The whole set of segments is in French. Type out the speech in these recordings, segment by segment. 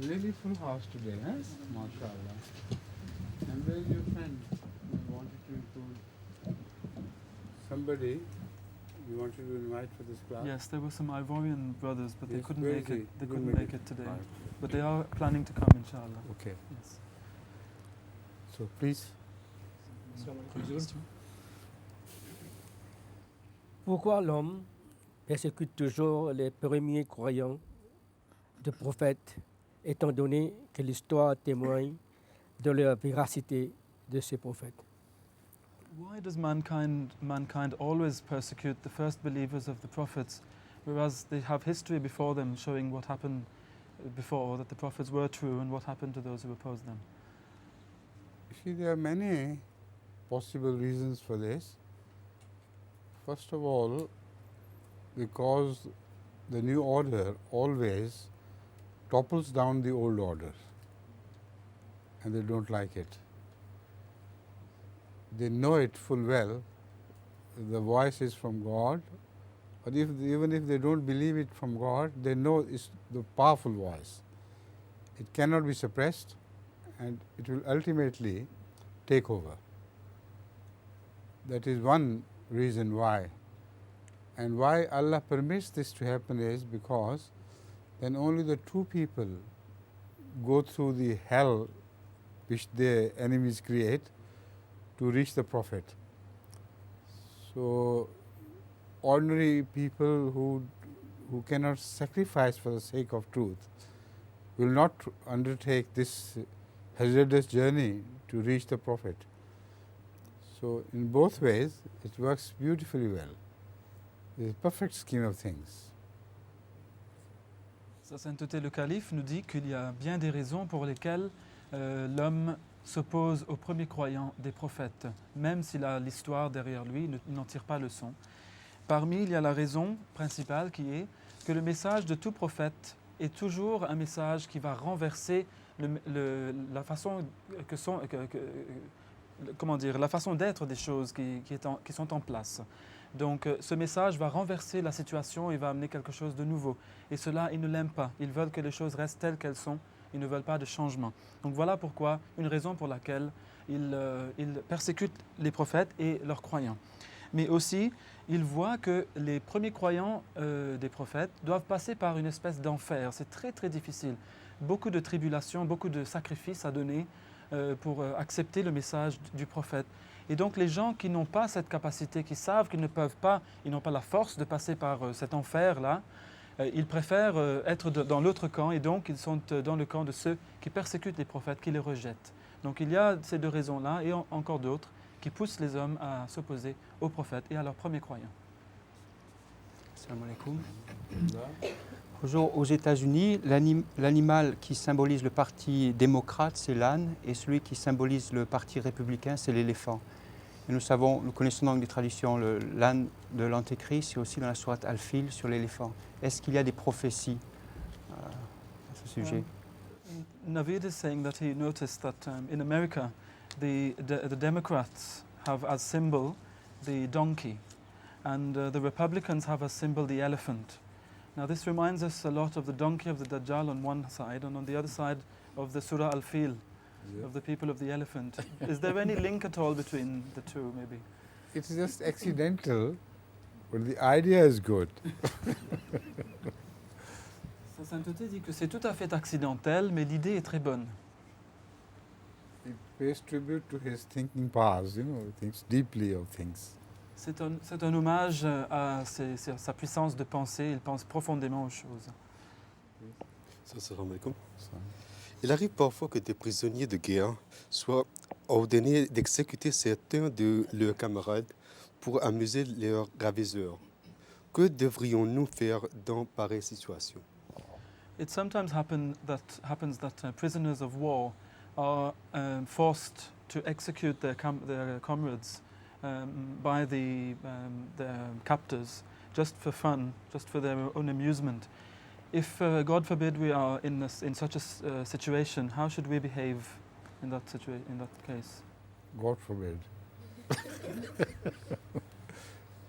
Really full house today, huh? MashaAllah. And where is your friend? You wanted to include somebody you wanted to invite for this class? Yes, there were some Ivorian brothers, but they Yes, couldn't where make is he? it. They He couldn't couldn't make make it today, Right. but they are planning to come, inshallah. Okay. Yes. So please. Pourquoi l'homme persécute toujours les premiers croyants de prophètes, étant donné que l'histoire témoigne de la véracité de ces prophètes? Why does mankind always persecute the first believers of the prophets, whereas they have history before them showing what happened before, that the prophets were true, and what happened to those who opposed them? You see, there are many possible reasons for this. First of all, because the new order always topples down the old order, and they don't like it. They know it full well, the voice is from God, but even if they don't believe it from God, they know it's the powerful voice. It cannot be suppressed, and it will ultimately take over. That is one reason why. And why Allah permits this to happen is because then only the true people go through the hell which their enemies create to reach the Prophet. So ordinary people who cannot sacrifice for the sake of truth will not undertake this hazardous journey to reach the Prophet. So in both ways, it works beautifully well. It's a perfect scheme of things. Sa sainteté le calife nous dit qu'il y a bien des raisons pour lesquelles l'homme s'oppose aux premiers croyants des prophètes, même s'il a l'histoire derrière lui, il n'en tire pas leçon. Parmi, il y a la raison principale qui est que le message de tout prophète est toujours un message qui va renverser la façon la façon d'être des choses qui sont en place. Donc ce message va renverser la situation et va amener quelque chose de nouveau. Et cela, ils ne l'aiment pas. Ils veulent que les choses restent telles qu'elles sont. Ils ne veulent pas de changement. Donc voilà pourquoi, une raison pour laquelle ils persécutent les prophètes et leurs croyants. Mais aussi, ils voient que les premiers croyants des prophètes doivent passer par une espèce d'enfer. C'est très très difficile. Beaucoup de tribulations, beaucoup de sacrifices à donner pour accepter le message du prophète. Et donc les gens qui n'ont pas cette capacité, qui savent qu'ils ne peuvent pas, ils n'ont pas la force de passer par cet enfer-là, ils préfèrent être dans l'autre camp, et donc ils sont dans le camp de ceux qui persécutent les prophètes, qui les rejettent. Donc il y a ces deux raisons-là, et encore d'autres, qui poussent les hommes à s'opposer aux prophètes et à leurs premiers croyants. Assalamu alaikum. Bonjour, aux États-Unis, l'animal qui symbolise le parti démocrate, c'est l'âne, et celui qui symbolise le parti républicain, c'est l'éléphant. Et nous connaissons donc des traditions, l'âne de l'Antéchrist, et aussi dans la sourate Al-Fil sur l'éléphant. Est-ce qu'il y a des prophéties à ce sujet? Naveed is saying that he noticed that in America, the Democrats have as symbol the donkey, and the Republicans have as symbol the elephant. Now this reminds us a lot of the donkey of the Dajjal on one side, and on the other side of the Surah Al-Fil, of the people of the elephant. Is there any link at all between the two, maybe? It's just accidental, but the idea is good. Sa sainteté dit que c'est tout à fait accidentel, mais l'idée est très bonne. It pays tribute to his thinking powers, he thinks deeply of things. C'est un hommage à sa puissance de penser, il pense profondément aux choses. Assalamu alaikum. Il arrive parfois que des prisonniers de guerre soient ordonnés d'exécuter certains de leurs camarades pour amuser leurs ravisseurs. Que devrions-nous faire dans pareille situation? It sometimes happens that prisoners of war are forced to execute their comrades by the captors just for fun, just for their own amusement. If, God forbid, we are in such a situation, how should we behave in that case? God forbid.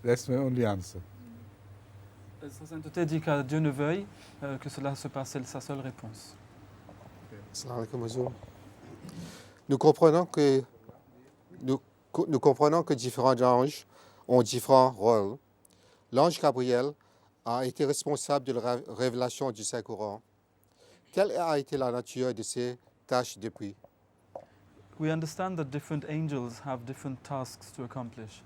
That's my only answer. Sa sainteté dit qu'à Dieu ne veuille que cela se passe, c'est sa seule réponse. Salam alaikum, bonjour. Nous comprenons que différents anges ont différents rôles. L'ange Gabriel a été responsable de la révélation du Saint-Coran. Quelle a été la nature de ses tâches depuis? We understand that different angels have different tasks to accomplish.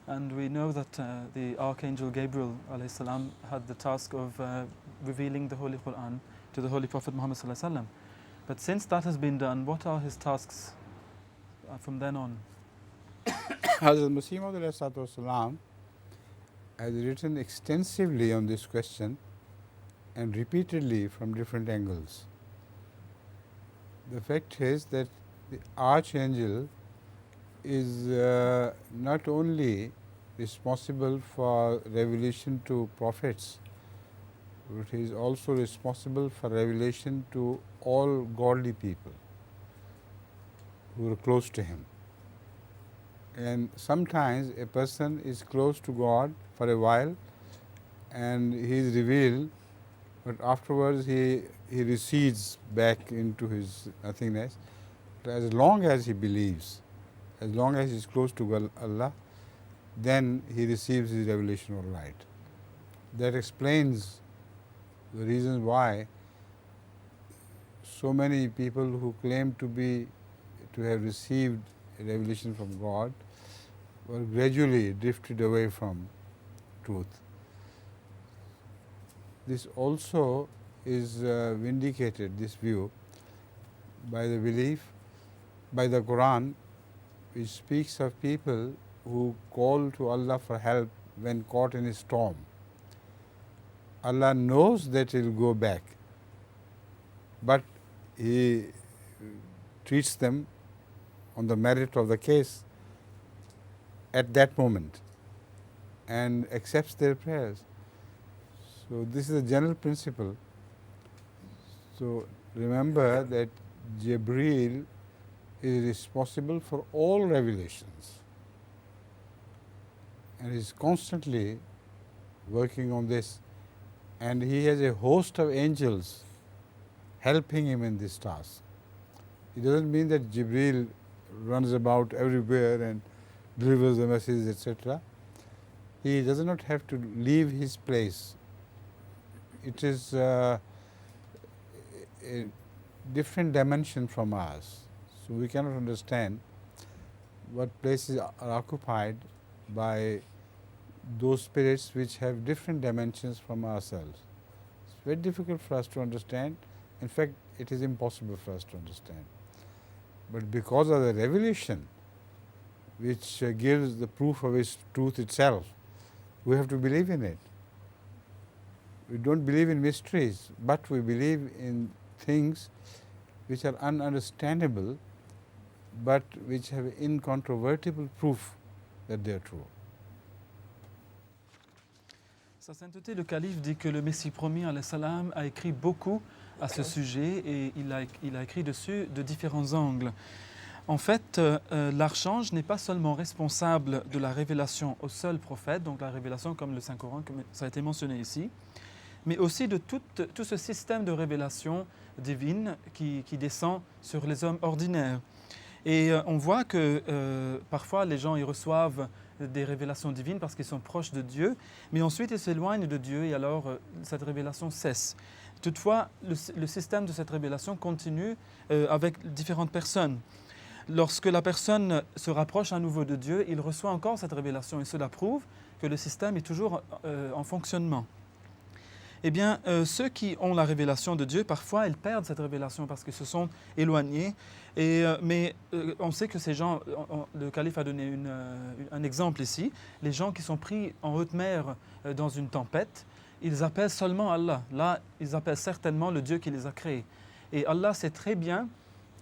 And we know that the Archangel Gabriel alayhi salam, had the task of revealing the Holy Quran to the Holy Prophet Muhammad sallallahu alaihi wasallam. But since that has been done, what are his tasks from then on? Hazrat Masih Maud ﷺ has written extensively on this question and repeatedly from different angles. The fact is that the Archangel is not only responsible for revelation to prophets, but he is also responsible for revelation to all godly people who are close to him. And sometimes a person is close to God for a while and he is revealed, but afterwards he recedes back into his nothingness. But as long as he believes, as long as he is close to Allah, then he receives his revelation all right. That explains the reason why so many people who claim to have received a revelation from God were gradually drifted away from truth. This also is vindicated, this view, by the belief, by the Quran, which speaks of people who call to Allah for help when caught in a storm. Allah knows that he will go back, but he treats them on the merit of the case at that moment and accepts their prayers. So this is a general principle. So remember that Jibreel is responsible for all revelations and is constantly working on this, and he has a host of angels helping him in this task. It doesn't mean that Jibreel runs about everywhere and delivers the messages, etc. He does not have to leave his place. It is a different dimension from us. So we cannot understand what places are occupied by those spirits which have different dimensions from ourselves. It's very difficult for us to understand. In fact, it is impossible for us to understand. But because of the revelation which gives the proof of its truth itself, we have to believe in it. We don't believe in mysteries, but we believe in things which are ununderstandable, but which have incontrovertible proof that they are true. Sa sainteté, le calife, dit que le Messie promis alayhi salam a écrit beaucoup à ce sujet et il a écrit dessus de différents angles. En fait, l'archange n'est pas seulement responsable de la révélation au seul prophète, donc la révélation comme le Saint-Coran, comme ça a été mentionné ici, mais aussi de tout ce système de révélation divine qui descend sur les hommes ordinaires. Et on voit que parfois les gens ils reçoivent des révélations divines parce qu'ils sont proches de Dieu, mais ensuite ils s'éloignent de Dieu et alors cette révélation cesse. Toutefois, le système de cette révélation continue avec différentes personnes. Lorsque la personne se rapproche à nouveau de Dieu, il reçoit encore cette révélation et cela prouve que le système est toujours en fonctionnement. Eh bien, ceux qui ont la révélation de Dieu, parfois, ils perdent cette révélation parce qu'ils se sont éloignés. Mais on sait que ces gens, le calife a donné un exemple ici, les gens qui sont pris en haute mer dans une tempête, ils appellent seulement Allah. Là, ils appellent certainement le Dieu qui les a créés. Et Allah sait très bien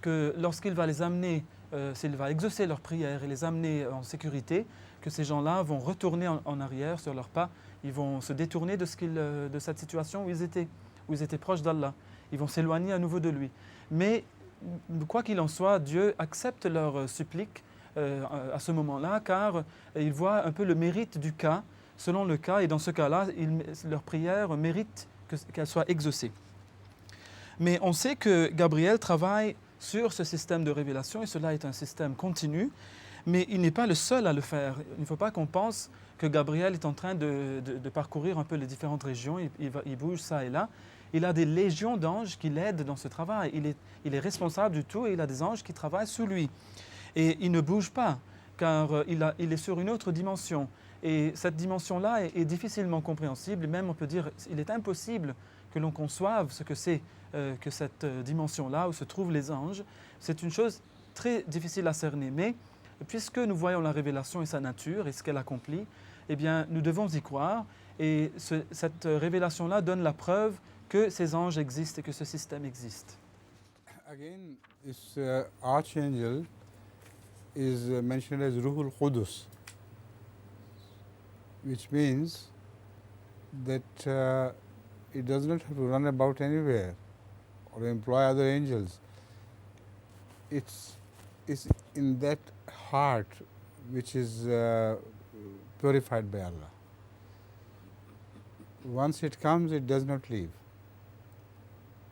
que lorsqu'il va les amener, s'il va exaucer leurs prières et les amener en sécurité, que ces gens-là vont retourner en arrière sur leurs pas, ils vont se détourner de cette situation où ils étaient proches d'Allah. Ils vont s'éloigner à nouveau de lui. Mais quoi qu'il en soit, Dieu accepte leurs suppliques à ce moment-là, car il voit un peu le mérite du cas selon le cas, et dans ce cas-là, leur prière mérite qu'elle soit exaucée. Mais on sait que Gabriel travaille sur ce système de révélation, et cela est un système continu, mais il n'est pas le seul à le faire. Il ne faut pas qu'on pense que Gabriel est en train de parcourir un peu les différentes régions, il bouge ça et là. Il a des légions d'anges qui l'aident dans ce travail. Il est responsable du tout et il a des anges qui travaillent sous lui. Et il ne bouge pas, car il est sur une autre dimension. Et cette dimension-là est difficilement compréhensible. Et même, on peut dire, il est impossible que l'on conçoive ce que c'est que cette dimension-là, où se trouvent les anges. C'est une chose très difficile à cerner. Mais puisque nous voyons la révélation et sa nature et ce qu'elle accomplit, eh bien, nous devons y croire. Et cette révélation-là donne la preuve que ces anges existent et que ce système existe. Again, this archangel is mentioned as Ruhul Qudus, which means that it does not have to run about anywhere or employ other angels. It's in that heart which is purified by Allah. Once it comes, it does not leave.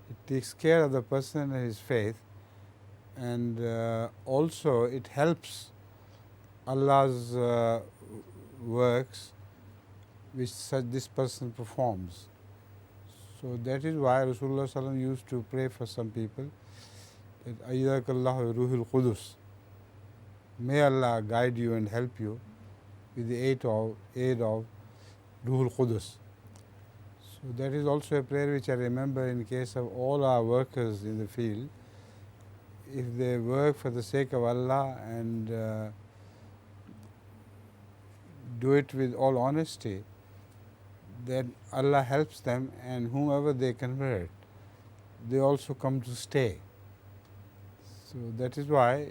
It takes care of the person and his faith, and also it helps Allah's works which this person performs. So that is why Rasulullah sallam used to pray for some people that Ayyadakallahu Ruhul Qudus. May Allah guide you and help you with the aid of Ruhul Qudus. So that is also a prayer which I remember in case of all our workers in the field. If they work for the sake of Allah and do it with all honesty, then Allah helps them, and whomever they convert, they also come to stay. So that is why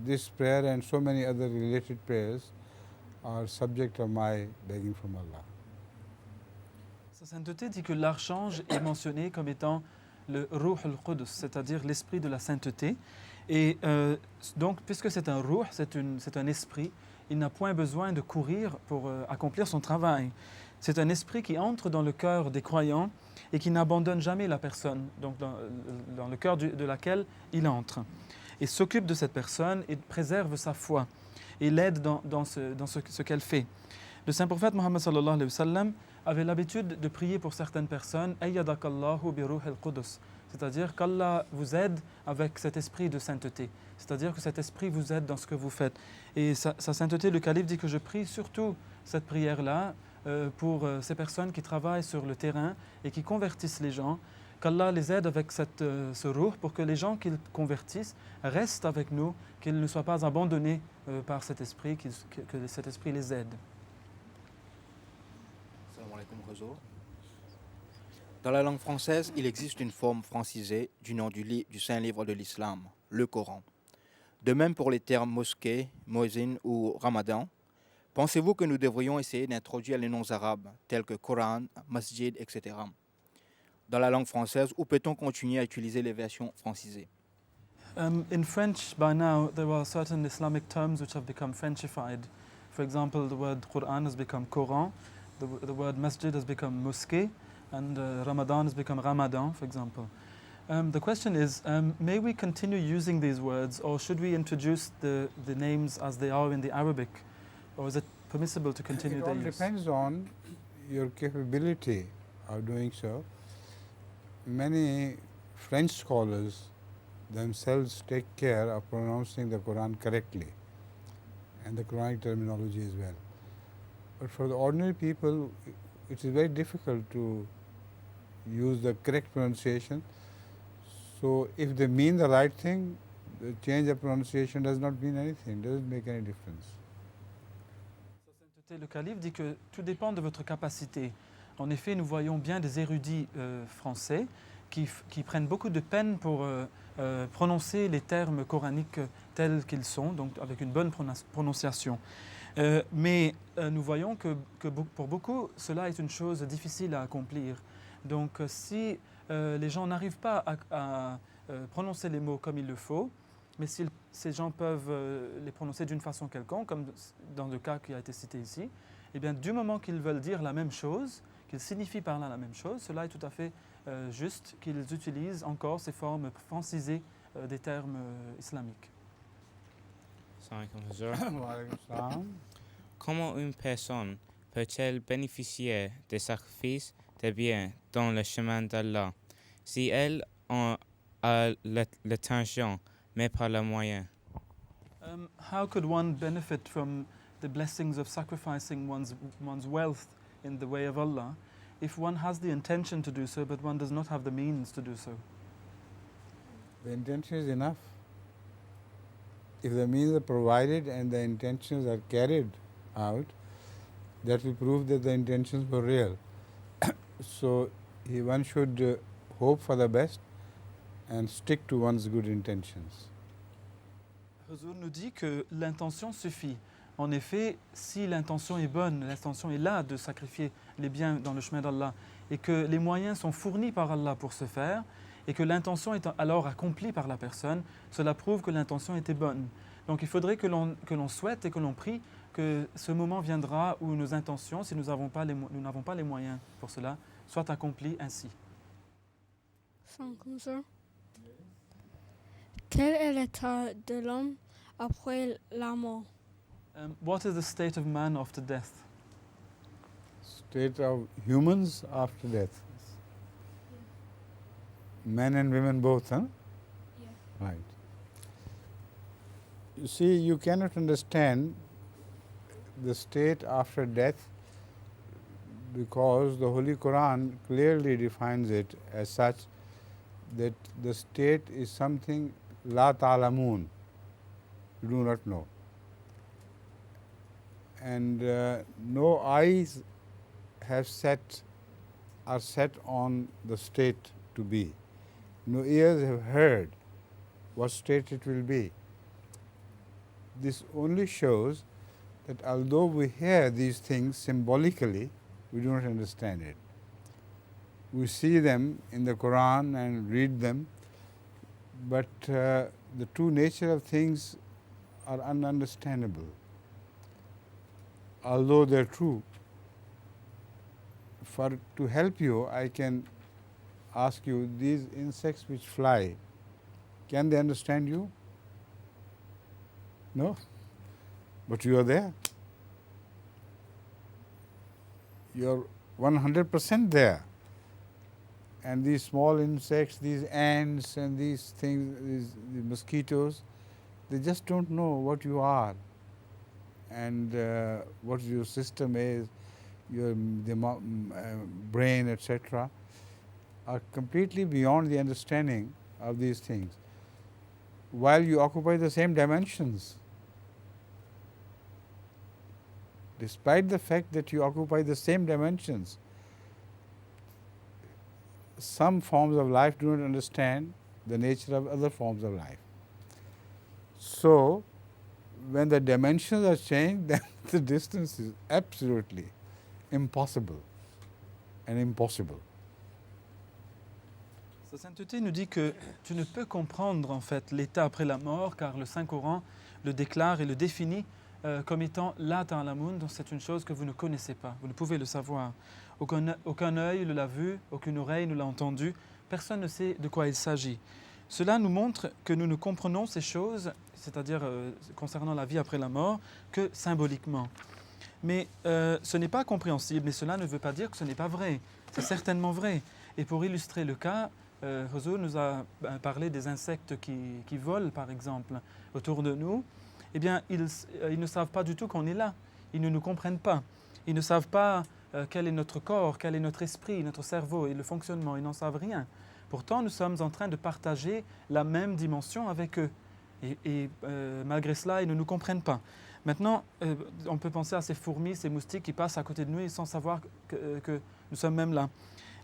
this prayer and so many other related prayers are subject of my begging from Allah. Sa sainteté dit que l'archange est mentionné comme étant le Ruh al-Qudus, c'est-à-dire l'esprit de la sainteté. Et donc, puisque c'est un Ruh, c'est un esprit, il n'a point besoin de courir pour accomplir son travail. C'est un esprit qui entre dans le cœur des croyants et qui n'abandonne jamais la personne, donc dans le cœur de laquelle il entre. Et s'occupe de cette personne et préserve sa foi et l'aide dans ce qu'elle fait. Le saint prophète Mohammed sallallahu alayhi wa sallam avait l'habitude de prier pour certaines personnes « Ayyadakallahu bi ruh al-Qudus », c'est-à-dire qu'Allah vous aide avec cet esprit de sainteté, c'est-à-dire que cet esprit vous aide dans ce que vous faites. Et sa sainteté, le calife dit que je prie surtout cette prière-là pour ces personnes qui travaillent sur le terrain et qui convertissent les gens, qu'Allah les aide avec ce ruh pour que les gens qu'ils convertissent restent avec nous, qu'ils ne soient pas abandonnés par cet esprit, que cet esprit les aide. Dans la langue française, il existe une forme francisée du nom du Saint-Livre de l'Islam, le Coran. De même pour les termes mosquée, muezzin ou ramadan, pensez-vous que nous devrions essayer d'introduire les noms arabes tels que Coran, masjid, etc. dans la langue française, ou peut-on continuer à utiliser les versions francisées? In French, by now, there are certain Islamic terms which have become Frenchified. For example, the word Quran has become Coran, the word masjid has become mosquée, and Ramadan has become Ramadan, for example. The question is, may we continue using these words, or should we introduce the names as they are in the Arabic? Or is it permissible to continue their use? It all depends on your capability of doing so. Many French scholars themselves take care of pronouncing the Quran correctly and the Quranic terminology as well. But for the ordinary people, it is very difficult to use the correct pronunciation. So if they mean the right thing, the change of pronunciation does not mean anything, doesn't make any difference. Sa sainteté, le calife dit que tout dépend de votre capacité. En effet, nous voyons bien des érudits français qui prennent beaucoup de peine pour prononcer les termes coraniques tels qu'ils sont, donc avec une bonne prononciation. Mais nous voyons que pour beaucoup, cela est une chose difficile à accomplir. Donc si les gens n'arrivent pas à prononcer les mots comme il le faut, mais si ces gens peuvent les prononcer d'une façon quelconque, comme dans le cas qui a été cité ici, Eh bien, du moment qu'ils veulent dire la même chose, qu'ils signifient par là la même chose, cela est tout à fait juste qu'ils utilisent encore ces formes francisées des termes islamiques. Assalamu alaikum, Hazur. Wa alaikum salam. Comment une personne peut-elle bénéficier des sacrifices de biens dans le chemin d'Allah si elle en a l'intention, mais pas le moyen? How could one benefit from the blessings of sacrificing one's wealth in the way of Allah if one has the intention to do so but one does not have the means to do so? The intention is enough. If the means are provided and the intentions are carried out, that will prove that the intentions were real. So one should hope for the best and stick to one's good intentions. Huzur nous dit que l'intention suffit. En effet, si l'intention est bonne, l'intention est là de sacrifier les biens dans le chemin d'Allah et que les moyens sont fournis par Allah pour ce faire et que l'intention est alors accomplie par la personne, cela prouve que l'intention était bonne. Donc il faudrait que l'on souhaite et que l'on prie que ce moment viendra où nos intentions, si nous n'avons pas les moyens pour cela, soient accomplies ainsi. Quel est l'état de l'homme après la mort? What is the state of man after death? State of humans after death. Men and women both, huh? Yeah. Right. You see, you cannot understand the state after death because the Holy Quran clearly defines it as such that the state is something la ta'lamun, you do not know. And no eyes are set on the state to be. No ears have heard what state it will be. This only shows that although we hear these things symbolically, we do not understand it. We see them in the Quran and read them, but the true nature of things are ununderstandable. Although they are true, to help you, I can ask you, these insects which fly, can they understand you? No? But you are there. You are 100% there. And these small insects, these ants and these things, these mosquitoes, they just don't know what you are and what your system is, your brain, etc., are completely beyond the understanding of these things. While you occupy the same dimensions, despite the fact that you occupy the same dimensions, some forms of life do not understand the nature of other forms of life. So, when the dimensions are changed, then the distance is absolutely impossible and impossible. Sa sainteté nous dit que tu ne peux comprendre en fait l'état après la mort car le Saint-Coran le déclare et le définit comme étant la ta'lamun, donc c'est une chose que vous ne connaissez pas, vous ne pouvez le savoir. Aucun œil ne l'a vu, aucune oreille ne l'a entendu, personne ne sait de quoi il s'agit. Cela nous montre que nous ne comprenons ces choses, c'est-à-dire concernant la vie après la mort, que symboliquement. Mais ce n'est pas compréhensible, mais cela ne veut pas dire que ce n'est pas vrai. C'est certainement vrai. Et pour illustrer le cas, Huzur nous a parlé des insectes qui volent, par exemple, autour de nous. Eh bien, ils ne savent pas du tout qu'on est là. Ils ne nous comprennent pas. Ils ne savent pas quel est notre corps, quel est notre esprit, notre cerveau et le fonctionnement. Ils n'en savent rien. Pourtant, nous sommes en train de partager la même dimension avec eux. Et malgré cela, ils ne nous comprennent pas. Maintenant, on peut penser à ces fourmis, ces moustiques qui passent à côté de nous sans savoir que nous sommes même là.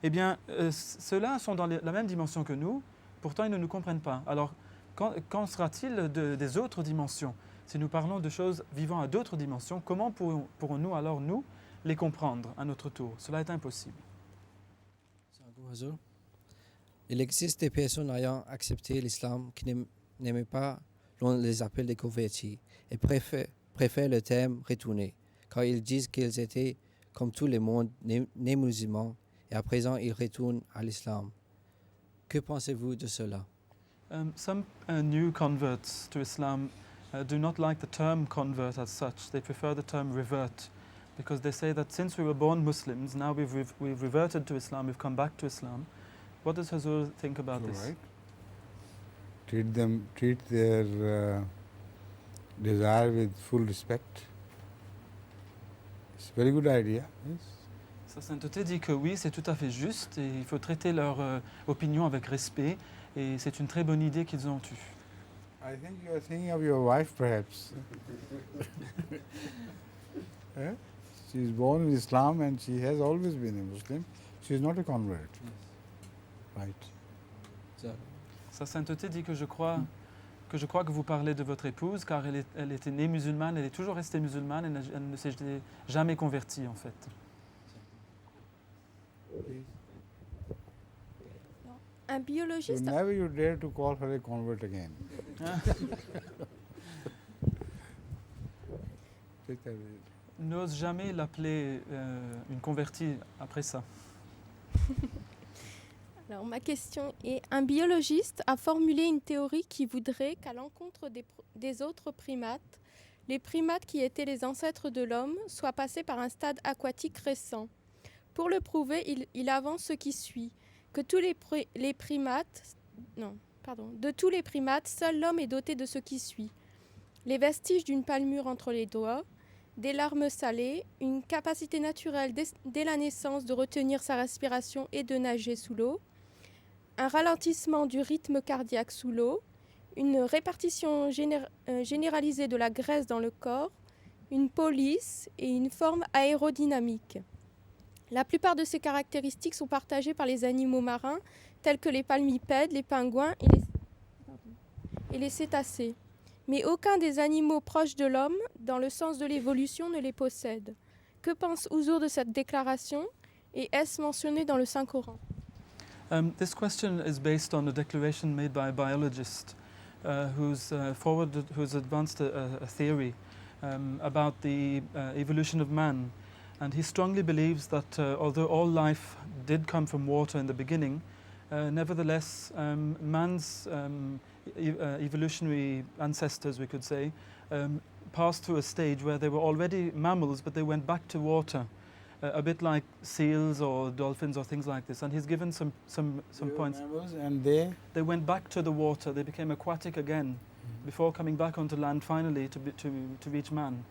Eh bien, ceux-là sont dans la même dimension que nous, pourtant ils ne nous comprennent pas. Alors, qu'en sera-t-il des autres dimensions? Si nous parlons de choses vivant à d'autres dimensions, comment pourrons-nous alors, nous, les comprendre à notre tour? Cela est impossible. Il existe des personnes ayant accepté l'islam qui n'aiment pas l'on les appelle des convertis et préfèrent le terme retourné, car ils disent qu'ils étaient comme tout le monde nés musulmans et à présent ils retournent à l'islam. Que pensez-vous de cela? Some new converts to Islam do not like the term convert as such. They prefer the term revert because they say that since we were born Muslims, now we've reverted to Islam, we've come back to Islam. What does Hazur think about So, this? right? Treat their desire with full respect. It's a very good idea. Yes. Sa sainteté dit que oui, c'est tout à fait juste et il faut traiter leur opinion avec respect et c'est une très bonne idée qu'ils ont eue. I think you are thinking of your wife, perhaps. Eh? She is born in Islam and she has always been a Muslim. She is not a convert. Right. Sa sainteté dit que je crois que vous parlez de votre épouse car elle était née musulmane, elle est toujours restée musulmane, elle ne s'est jamais convertie en fait. Un So biologiste, never you dare to call her a convert again. Take that away. N'ose jamais l'appeler une convertie après ça. alors ma question est, un biologiste a formulé une théorie qui voudrait qu'à l'encontre des autres primates, les primates qui étaient les ancêtres de l'homme soient passés par un stade aquatique récent. Pour le prouver, il avance ce qui suit, que de tous les primates, seul l'homme est doté de ce qui suit. Les vestiges d'une palmure entre les doigts, des larmes salées, une capacité naturelle dès la naissance de retenir sa respiration et de nager sous l'eau, un ralentissement du rythme cardiaque sous l'eau, une répartition généralisée de la graisse dans le corps, une peau lisse et une forme aérodynamique. La plupart de ces caractéristiques sont partagées par les animaux marins tels que les palmipèdes, les pingouins et les cétacés. Mais aucun des animaux proches de l'homme, dans le sens de l'évolution, ne les possède. Que pense Hazur de cette déclaration et est-ce mentionné dans le Saint-Coran? This question is based on a declaration made by a biologist who's advanced a theory about the evolution of man. And he strongly believes that although all life did come from water in the beginning, nevertheless man's evolutionary ancestors, we could say, passed through a stage where they were already mammals, but they went back to water, a bit like seals or dolphins or things like this. And he's given some points. And they went back to the water. They became aquatic again, before coming back onto land finally to reach man.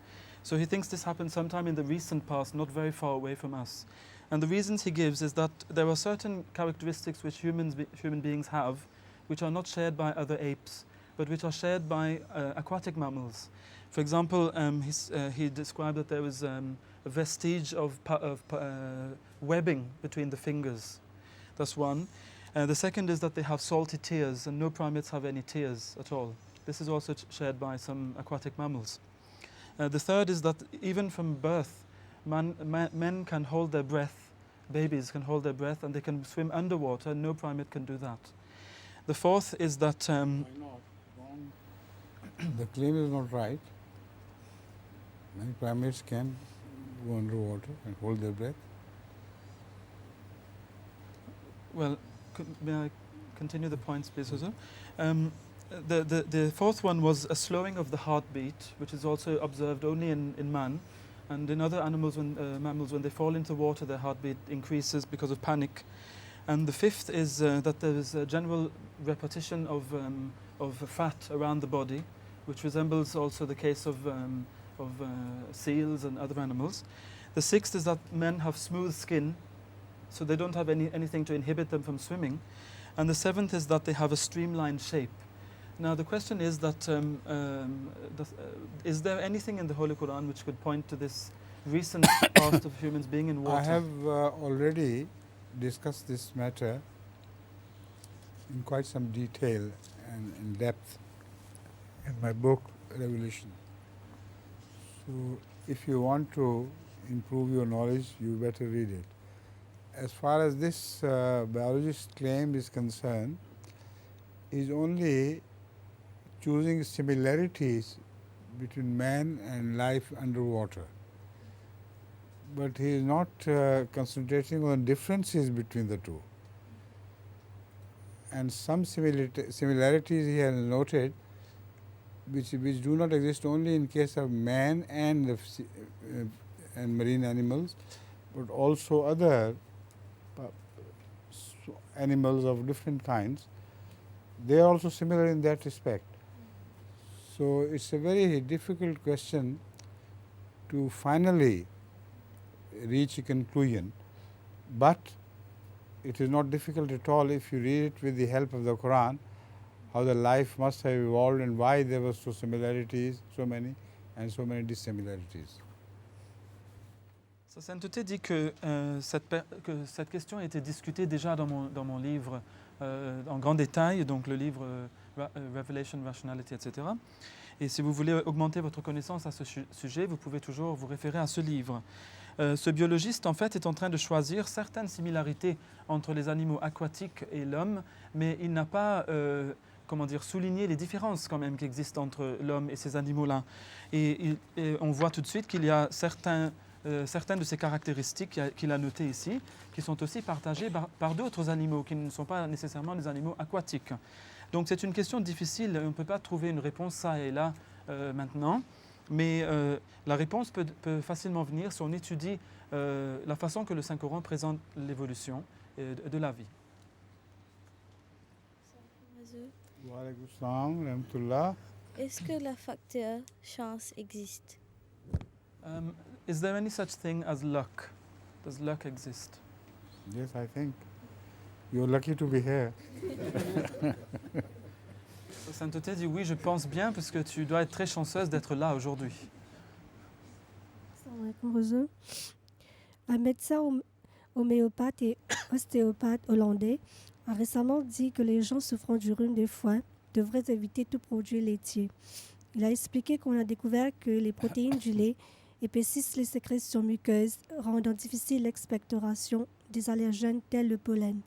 So he thinks this happened sometime in the recent past, not very far away from us. And the reasons he gives is that there are certain characteristics which human beings have, which are not shared by other apes, but which are shared by aquatic mammals. For example, he described that there was a vestige of webbing between the fingers. That's one. The second is that they have salty tears, and no primates have any tears at all. This is also shared by some aquatic mammals. The third is that even from birth, men can hold their breath, babies can hold their breath, and they can swim underwater, and no primate can do that. The fourth is that... Why not? The claim is not right. Many primates can go underwater and hold their breath. Well, may I continue the points, please, Hazur? The fourth one was a slowing of the heartbeat, which is also observed only in man. And in other animals, mammals, when they fall into water, their heartbeat increases because of panic. And the fifth is that there is a general repetition of fat around the body, which resembles also the case of seals and other animals. The sixth is that men have smooth skin, so they don't have anything to inhibit them from swimming. And the seventh is that they have a streamlined shape. Now the question is that is there anything in the Holy Quran which could point to this recent past of humans being in water? I have already discussed this matter in quite some detail and in depth in my book Revelation. So if you want to improve your knowledge, you better read it. As far as this biologist claim is concerned, is only choosing similarities between man and life underwater. but he is not concentrating on differences between the two. And some similarities he has noted, which do not exist only in case of man and and marine animals, but also other animals of different kinds. They are also similar in that respect. So it's a very difficult question to finally reach a conclusion, but it is not difficult at all if you read it with the help of the Quran, how the life must have evolved and why there were so many dissimilarities. Sa Sainteté dit que, cette question a été discutée déjà dans mon livre en grand détail, donc le livre Revelation, Rationality, etc. Et si vous voulez augmenter votre connaissance à ce sujet, vous pouvez toujours vous référer à ce livre. Ce biologiste, en fait, est en train de choisir certaines similarités entre les animaux aquatiques et l'homme, mais il n'a pas souligné les différences quand même qui existent entre l'homme et ces animaux-là. Et on voit tout de suite qu'il y a certaines de ces caractéristiques qu'il a notées ici, qui sont aussi partagées par d'autres animaux, qui ne sont pas nécessairement des animaux aquatiques. Donc c'est une question difficile, on ne peut pas trouver une réponse ça et là maintenant, mais la réponse peut facilement venir si on étudie la façon que le Saint-Coran présente l'évolution de la vie. Est-ce que le facteur chance existe? Is there any such thing as luck? Does luck exist? Yes, I think. You're lucky to be here. Sa Sainteté dit oui, je pense bien, parce que tu dois être très chanceuse d'être là aujourd'hui. Un médecin homéopathe et ostéopathe hollandais a récemment dit que les gens souffrant du rhume des foins devraient éviter tout produit laitier. Il a expliqué qu'on a découvert que les protéines du lait épaississent les sécrétions muqueuses, rendant difficile l'expectoration des allergènes tels le pollen.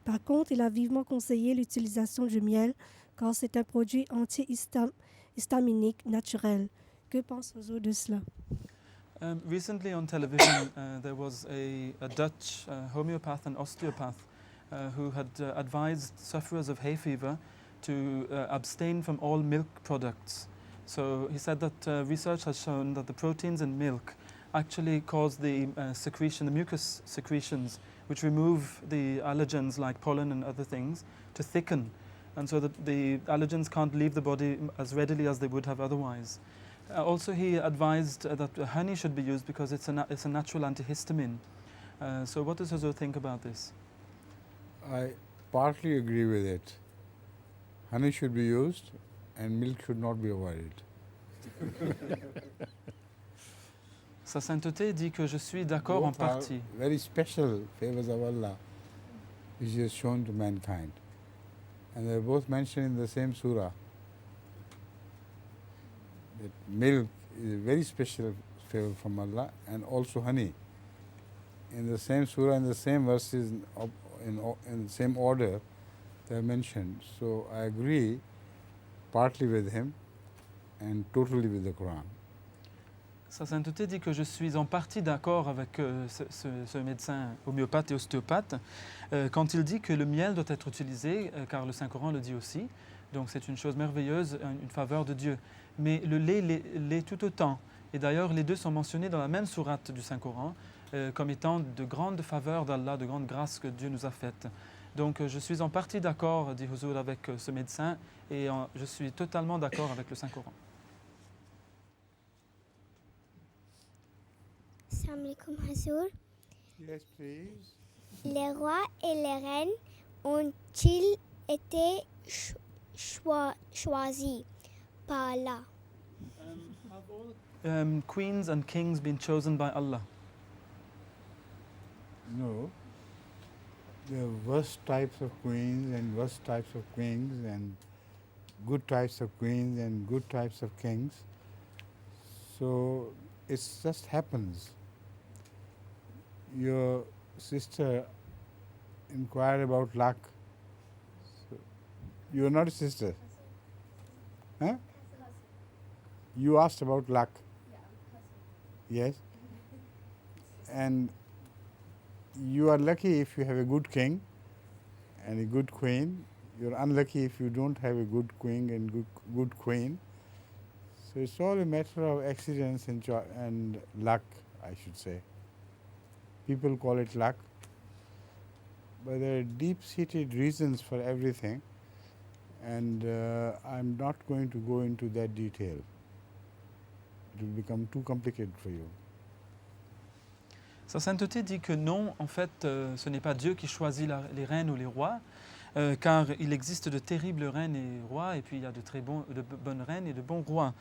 Par contre, il a vivement conseillé l'utilisation du miel car c'est un produit anti-histaminique naturel. Que pensez-vous de cela? Recently on television, there was a Dutch homeopath and osteopath who had advised sufferers of hay fever to abstain from all milk products. So he said that research has shown that the proteins in milk actually cause the secretion, the mucus secretions, which remove the allergens like pollen and other things, to thicken, and so that the allergens can't leave the body as readily as they would have otherwise. Also, he advised that honey should be used because it's a natural antihistamine. So what does Hazur think about this? I partly agree with it. Honey should be used and milk should not be avoided. Sa Sainteté dit que je suis d'accord en partie. Very special favors of Allah which He has shown to mankind. And they are both mentioned in the same surah. That milk is a very special favor from Allah, and also honey. In the same surah, in the same verses, in the same order, they are mentioned. So I agree partly with him and totally with the Quran. Sa Sainteté dit que je suis en partie d'accord avec ce médecin homéopathe et ostéopathe quand il dit que le miel doit être utilisé, car le Saint-Coran le dit aussi. Donc c'est une chose merveilleuse, une faveur de Dieu. Mais le lait l'est tout autant. Et d'ailleurs, les deux sont mentionnés dans la même sourate du Saint-Coran comme étant de grandes faveurs d'Allah, de grandes grâces que Dieu nous a faites. Donc je suis en partie d'accord, dit Huzur, avec ce médecin, et je suis totalement d'accord avec le Saint-Coran. Assalamu alaikum, Huzur. Yes, please. Les rois et les reines ont-ils été choisis par Allah? Have all queens and kings been chosen by Allah? No. There are worse types of queens and worse types of kings, and good types of queens and good types of kings. So it just happens. Your sister inquired about luck. So you are not a sister. Huh? You asked about luck. Yes. And you are lucky if you have a good king and a good queen. You're unlucky if you don't have a good king and good queen. So it's all a matter of accidents and luck, I should say. People call it luck, but there are deep-seated reasons for everything, and I'm not going to go into that detail. It will become too complicated for you. Sa sainteté dit que non, en fait, ce n'est pas Dieu qui choisit les reines ou les rois, car il existe de terribles reines et rois, et puis il y a de bonnes reines et de bons rois.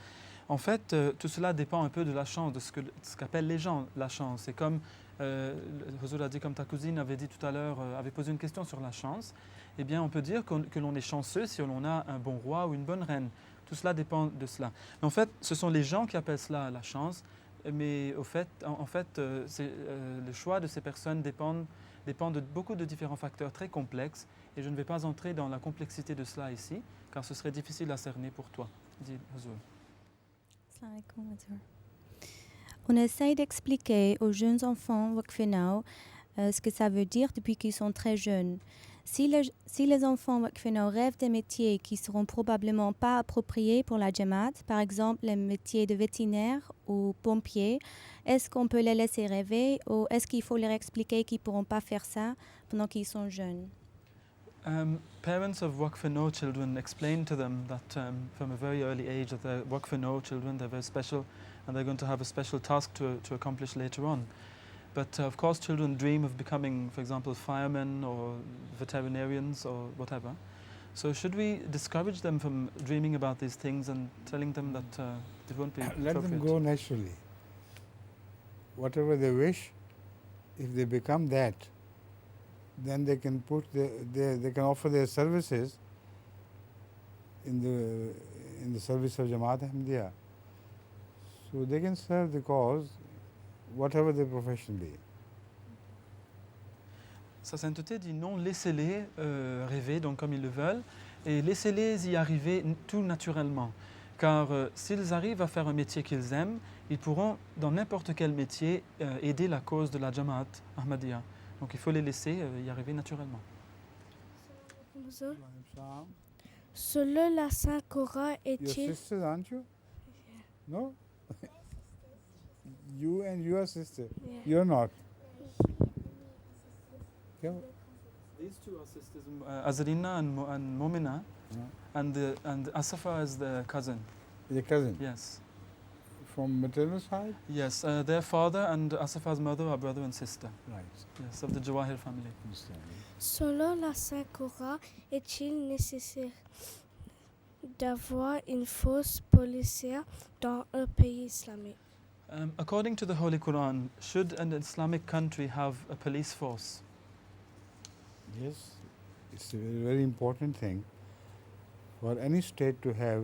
En fait, tout cela dépend un peu de la chance, de ce qu'appellent les gens la chance. C'est comme, Huzur a dit, comme ta cousine avait dit tout à l'heure, avait posé une question sur la chance. Eh bien, on peut dire que l'on est chanceux si l'on a un bon roi ou une bonne reine. Tout cela dépend de cela. Mais en fait, ce sont les gens qui appellent cela la chance. Mais le choix de ces personnes dépend de beaucoup de différents facteurs très complexes. Et je ne vais pas entrer dans la complexité de cela ici, car ce serait difficile à cerner pour toi, dit Huzur. On essaye d'expliquer aux jeunes enfants wakfenao ce que ça veut dire depuis qu'ils sont très jeunes. Si les enfants wakfenao rêvent des métiers qui seront probablement pas appropriés pour la Jamaat, par exemple les métiers de vétérinaire ou pompier, est-ce qu'on peut les laisser rêver ou est-ce qu'il faut leur expliquer qu'ils ne pourront pas faire ça pendant qu'ils sont jeunes? Parents of Wakfenao children explain to them that from a very early age that the Wakfenao children, they're very special and they're going to have a special task to accomplish later on. But of course children dream of becoming, for example, firemen or veterinarians or whatever. So should we discourage them from dreaming about these things and telling them that it won't be Let them go naturally. Whatever they wish, if they become that, then they can they can offer their services in the service of Jamaat Ahmadiyya. So they can serve the cause, whatever their profession be. Sa sainteté dit non, laissez-les rêver donc comme ils le veulent et laissez-les y arriver tout naturellement. Car s'ils arrivent à faire un métier qu'ils aiment, ils pourront dans n'importe quel métier aider la cause de la Jamaat Ahmadiyya. Donc il faut les laisser y arriver naturellement. Selon la Saint Coran Your est-il... sisters, aren't you? No? You and your sister. Yeah. You're not. Yeah. These two are sisters, Azrina and Momina, and Asafa is the cousin. Your cousin? Yes. From maternal side? Yes, their father and Asafa's mother are brother and sister. Right. Yes, of the Jawahir family. Selon la Saint Coran, est-il nécessaire d'avoir une force policière dans un pays islamique? According to the Holy Quran, should an Islamic country have a police force? Yes, it's a very important thing for any state to have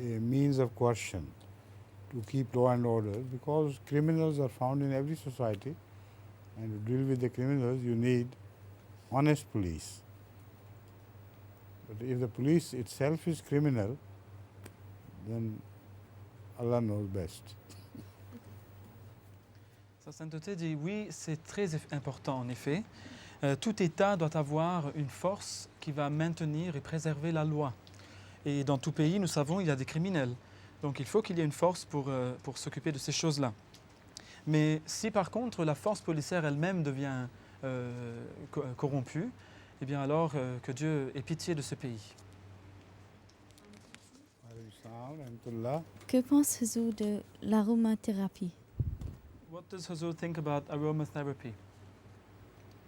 a means of coercion to keep law and order, because criminals are found in every society, and to deal with the criminals you need honest police. But if the police itself is criminal, then Allah knows best. Sa sainteté dit oui, c'est très important en effet. Tout État doit avoir une force qui va maintenir et préserver la loi. Et dans tout pays, nous savons, il y a des criminels. Donc il faut qu'il y ait une force pour s'occuper de ces choses-là. Mais si par contre la force policière elle-même devient corrompue, eh bien alors que Dieu ait pitié de ce pays. Que pense Huzur de l'aromathérapie? What does Huzur think about aromatherapy?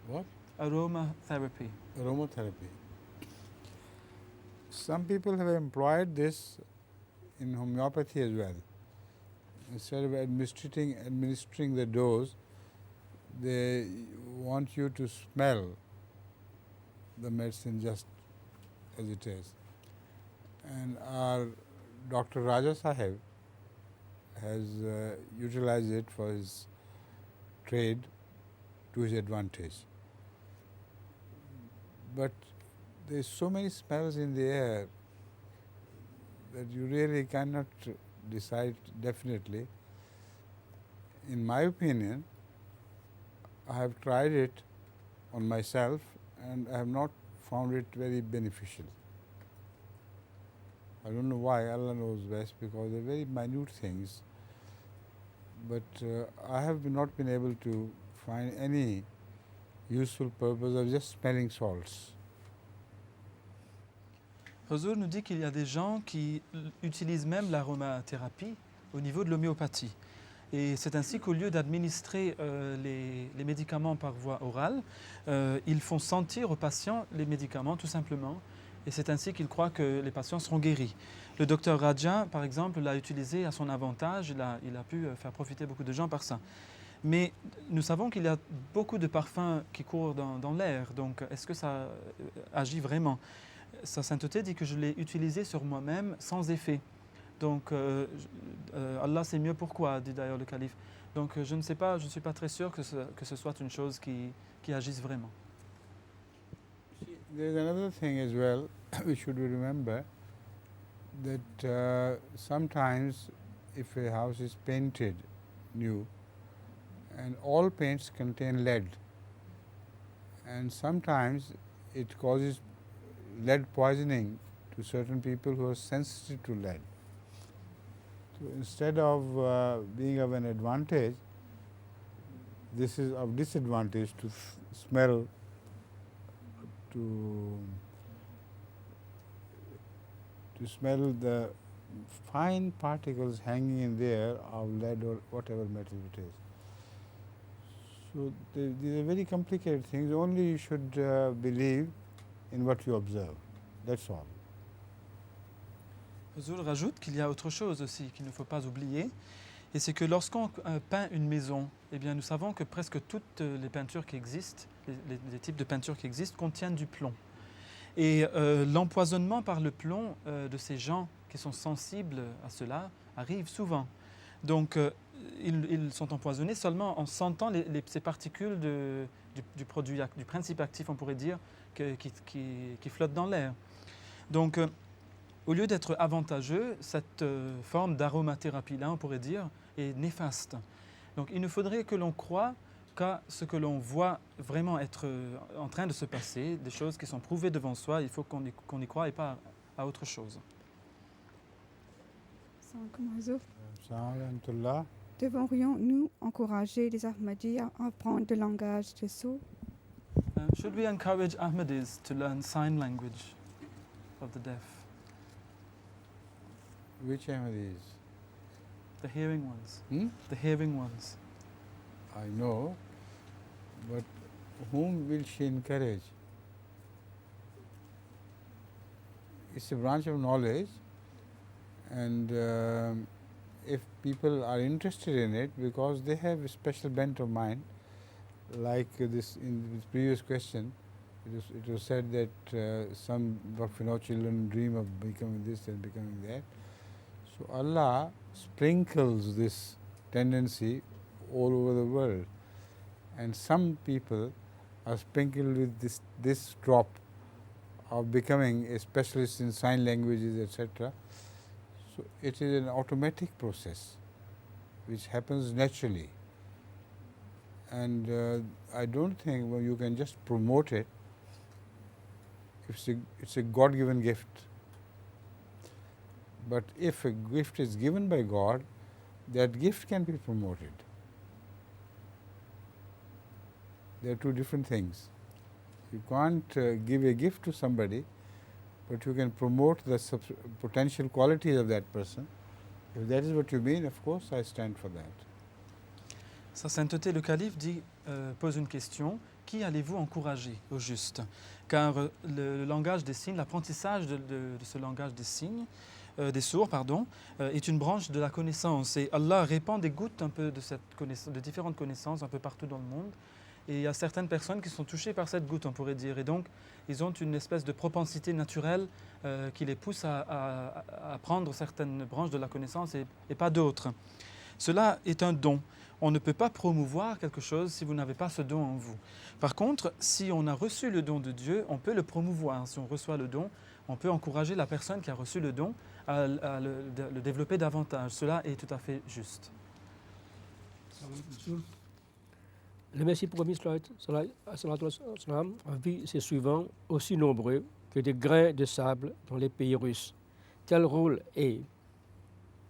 What? Aromatherapy. Aromatherapy. Some people have employed this in homeopathy as well. Instead of administering the dose, they want you to smell the medicine just as it is. And our Dr. Raja Sahib has utilized it for his trade to his advantage. But there's so many smells in the air that you really cannot decide definitely. In my opinion, I have tried it on myself and I have not found it very beneficial. I don't know why, Allah knows best, because they're very minute things. But I have not been able to find any useful purpose of just smelling salts. Huzur nous dit qu'il y a des gens qui utilisent même l'aromathérapie au niveau de l'homéopathie. Et c'est ainsi qu'au lieu d'administrer les médicaments par voie orale, ils font sentir aux patients les médicaments tout simplement. Et c'est ainsi qu'ils croient que les patients seront guéris. Le docteur Raja, par exemple, l'a utilisé à son avantage. Il a pu faire profiter beaucoup de gens par ça. Mais nous savons qu'il y a beaucoup de parfums qui courent dans l'air. Donc, est-ce que ça agit vraiment? Sa sainteté dit que je l'ai utilisé sur moi-même sans effet. Donc, Allah sait mieux pourquoi, dit d'ailleurs le calife. Donc, je ne sais pas, je ne suis pas très sûr que ce soit une chose qui agisse vraiment. There is another thing as well, which should remember, that sometimes if a house is painted new, and all paints contain lead, and sometimes it causes lead poisoning to certain people who are sensitive to lead. So instead of being of an advantage, this is of disadvantage to smell, to smell the fine particles hanging in there of lead or whatever metal it is. So these are very complicated things. Only you should believe in what you observe. That's all. Huzur rajoute qu'il y a autre chose aussi qu'il ne faut pas oublier, et c'est que lorsqu'on peint une maison, eh bien nous savons que presque toutes les peintures qui existent, les types de peintures qui existent, contiennent du plomb. Et l'empoisonnement par le plomb de ces gens qui sont sensibles à cela arrive souvent. Donc ils sont empoisonnés seulement en sentant ces particules du produit, du principe actif, on pourrait dire, qui flottent dans l'air. Donc au lieu d'être avantageux, cette forme d'aromathérapie-là, on pourrait dire, est néfaste. Donc il ne faudrait que l'on croie qu'à ce que l'on voit vraiment être en train de se passer, des choses qui sont prouvées devant soi, il faut qu'on y croie et pas à autre chose. Devrions-nous encourager les Ahmadis à apprendre le langage des sourds? Should we encourage Ahmadis to learn sign language of the deaf? Which Ahmadis? The hearing ones. The hearing ones. I know, but whom will she encourage? It's a branch of knowledge, and if people are interested in it because they have a special bent of mind, like this in the previous question, it was said that some children dream of becoming this and becoming that. So Allah sprinkles this tendency all over the world, and some people are sprinkled with this drop of becoming a specialist in sign languages, etc. So it is an automatic process which happens naturally, and I don't think you can just promote it. It's a God-given gift, but if a gift is given by God, that gift can be promoted. They are two different things. You can't give a gift to somebody, but you can promote the potential qualities of that person. If that is what you mean, of course, I stand for that. Sa sainteté, le calife, pose une question. Qui allez-vous encourager au juste? Car le langage des signes, l'apprentissage de ce langage des signes, des sourds, est une branche de la connaissance. Et Allah répand des gouttes un peu de différentes connaissances un peu partout dans le monde. Et il y a certaines personnes qui sont touchées par cette goutte, on pourrait dire. Et donc, ils ont une espèce de propensité naturelle qui les pousse à prendre certaines branches de la connaissance et pas d'autres. Cela est un don. On ne peut pas promouvoir quelque chose si vous n'avez pas ce don en vous. Par contre, si on a reçu le don de Dieu, on peut le promouvoir. Si on reçoit le don, on peut encourager la personne qui a reçu le don à le développer davantage. Cela est tout à fait juste. Le Messie promis a vu ses suivants aussi nombreux que des grains de sable dans les pays russes. Quel rôle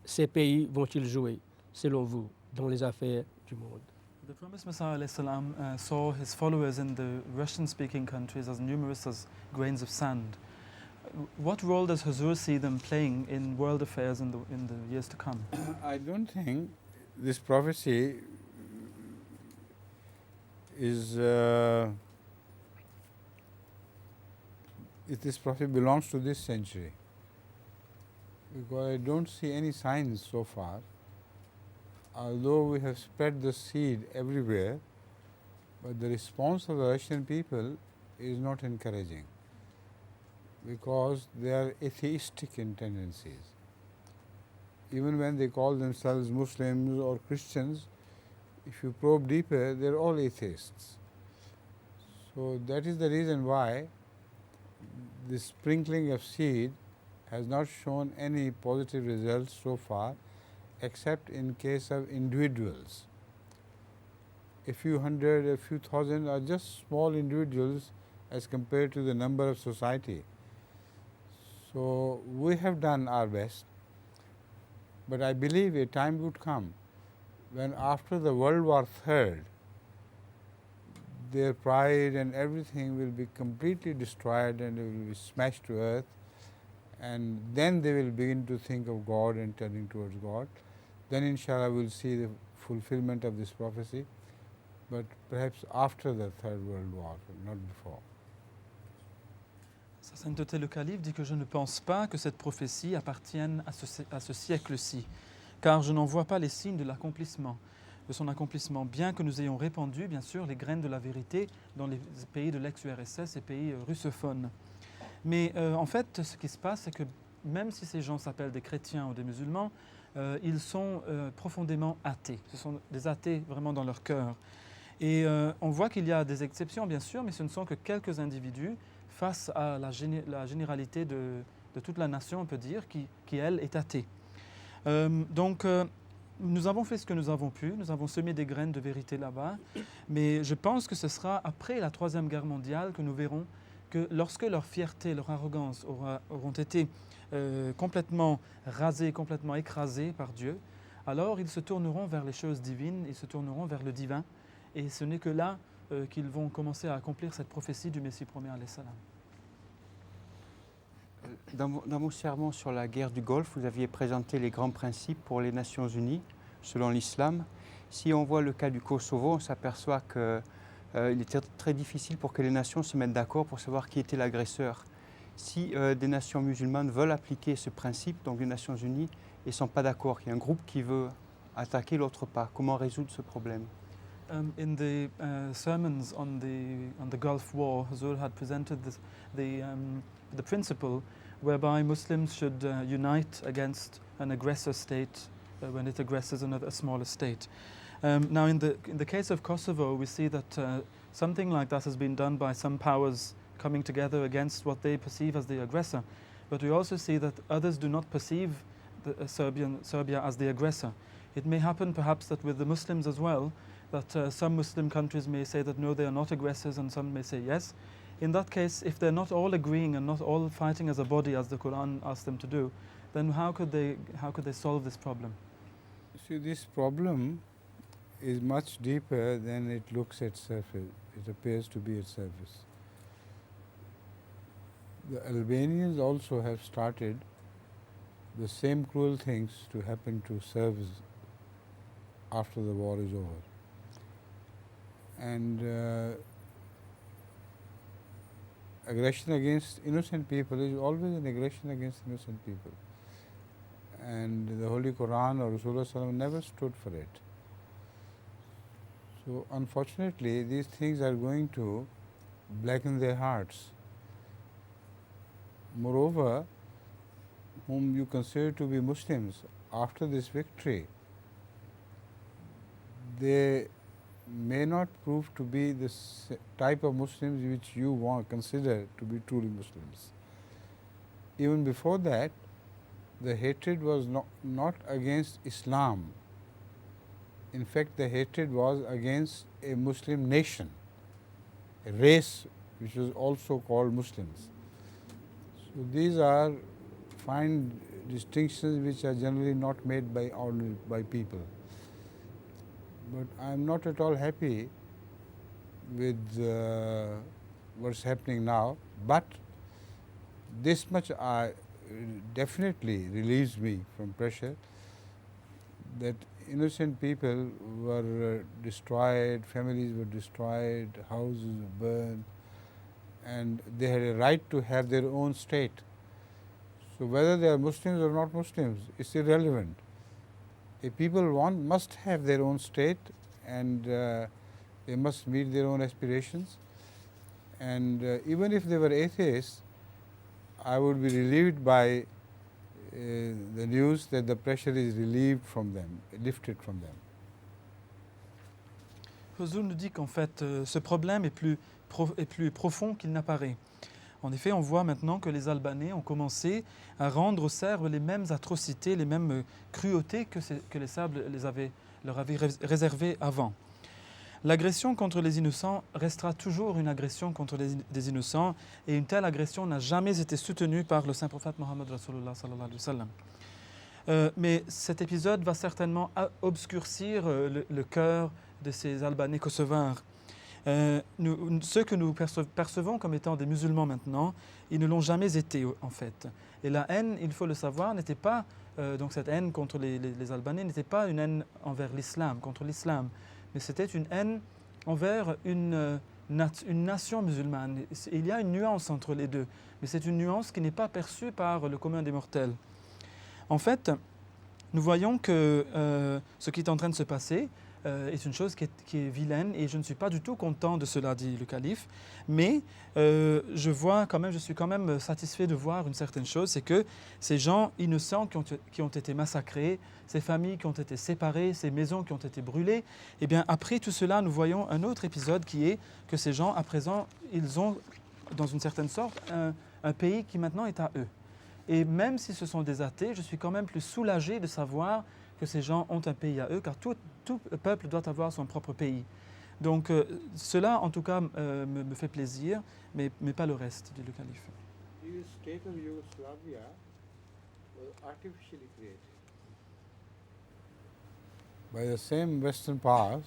ces pays vont-ils jouer, selon vous, dans les affaires du monde? The promised Messiah alayhi salam, saw his followers in the Russian-speaking countries as numerous as grains of sand. What role does Huzur see them playing in world affairs in the years to come? I don't think this prophecy is this prophecy belongs to this century, because I don't see any signs so far. Although we have spread the seed everywhere, but the response of the Russian people is not encouraging, because they are atheistic in tendencies. Even when they call themselves Muslims or Christians, if you probe deeper, they are all atheists. So that is the reason why the sprinkling of seed has not shown any positive results so far, except in case of individuals. A few hundred, a few thousand are just small individuals as compared to the number of society. So we have done our best, but I believe a time would come when after the World War III, their pride and everything will be completely destroyed and they will be smashed to earth, and then they will begin to think of God and turning towards God. Then inshallah we will see the fulfillment of this prophecy, but perhaps after the Third World War, not before. Sa sainteté le calife dit que je ne pense pas que cette prophétie appartienne à ce siècle-ci, car je n'en vois pas les signes de son accomplissement, bien que nous ayons répandu, bien sûr, les graines de la vérité dans les pays de l'ex-URSS et pays russophones. Mais en fait, ce qui se passe, c'est que même si ces gens s'appellent des chrétiens ou des musulmans, ils sont profondément athées. Ce sont des athées vraiment dans leur cœur. Et on voit qu'il y a des exceptions, bien sûr, mais ce ne sont que quelques individus face à la généralité de toute la nation, on peut dire, qui elle, est athée. Donc, nous avons fait ce que nous avons pu, nous avons semé des graines de vérité là-bas, mais je pense que ce sera après la Troisième Guerre mondiale que nous verrons que lorsque leur fierté, leur arrogance auront été complètement rasées, complètement écrasées par Dieu, alors ils se tourneront vers les choses divines, ils se tourneront vers le divin, et ce n'est que là qu'ils vont commencer à accomplir cette prophétie du Messie premier alayhi salam. Dans vos sermons sur la guerre du Golfe, vous aviez présenté les grands principes pour les Nations Unies selon l'islam. Si on voit le cas du Kosovo, on s'aperçoit qu'il était très difficile pour que les nations se mettent d'accord pour savoir qui était l'agresseur. Si des nations musulmanes veulent appliquer ce principe, donc les Nations Unies, et ne sont pas d'accord, il y a un groupe qui veut attaquer l'autre pas, comment résoudre ce problème? In the sermons on the Gulf War, Huzur had presented the principle whereby Muslims should unite against an aggressor state when it aggressors a smaller state. Now, in the case of Kosovo, we see that something like that has been done by some powers coming together against what they perceive as the aggressor. But we also see that others do not perceive Serbia as the aggressor. It may happen perhaps that with the Muslims as well, that some Muslim countries may say that no, they are not aggressors, and some may say yes. In that case, if they're not all agreeing and not all fighting as a body as the Quran asks them to do, then how could they solve this problem? See, this problem is much deeper than it looks at surface. It appears to be at surface. The Albanians also have started the same cruel things to happen to Serbs after the war is over. And aggression against innocent people is always an aggression against innocent people. And the Holy Quran or Rasulullah never stood for it. So unfortunately, these things are going to blacken their hearts. Moreover, whom you consider to be Muslims, after this victory, they may not prove to be the type of Muslims which you consider to be truly Muslims. Even before that, the hatred was not against Islam In fact, the hatred was against a Muslim nation, a race which was also called Muslims. So these are fine distinctions which are generally not made by people. But I am not at all happy with what's happening now. But this much definitely relieves me from pressure, that innocent people were destroyed, families were destroyed, houses were burned, and they had a right to have their own state. So whether they are Muslims or not Muslims, it's irrelevant. If people must have their own state, and they must meet their own aspirations. And even if they were atheists, I would be relieved by the news that the pressure is relieved from them, lifted from them. Huzur nous dit qu'en fait, ce problème est plus profond qu'il n'apparaît. En effet, on voit maintenant que les Albanais ont commencé à rendre aux Serbes les mêmes atrocités, les mêmes cruautés que les Serbes leur avaient réservées avant. L'agression contre les innocents restera toujours une agression contre des innocents, et une telle agression n'a jamais été soutenue par le saint prophète Mohammed Rasulullah sallallahu alayhi wa sallam. Mais cet épisode va certainement obscurcir le cœur de ces Albanais kosovars. Ceux que nous percevons comme étant des musulmans maintenant, ils ne l'ont jamais été en fait. Et la haine, il faut le savoir, n'était pas, donc cette haine contre les Albanais n'était pas une haine envers l'islam, contre l'islam, mais c'était une haine envers une nation musulmane. Il y a une nuance entre les deux, mais c'est une nuance qui n'est pas perçue par le commun des mortels. En fait, nous voyons que ce qui est en train de se passer est une chose qui est vilaine, et je ne suis pas du tout content de cela, dit le calife, mais je suis quand même satisfait de voir une certaine chose, c'est que ces gens innocents qui ont été massacrés, ces familles qui ont été séparées, ces maisons qui ont été brûlées, et bien après tout cela, nous voyons un autre épisode qui est que ces gens, à présent, ils ont, dans une certaine sorte, un pays qui maintenant est à eux. Et même si ce sont des athées, je suis quand même plus soulagé de savoir que ces gens ont un pays à eux, car tout peuple doit avoir son propre pays. Donc cela, en tout cas, me fait plaisir, mais pas le reste, dit le calife. The state of Yugoslavia was artificially created by the same Western powers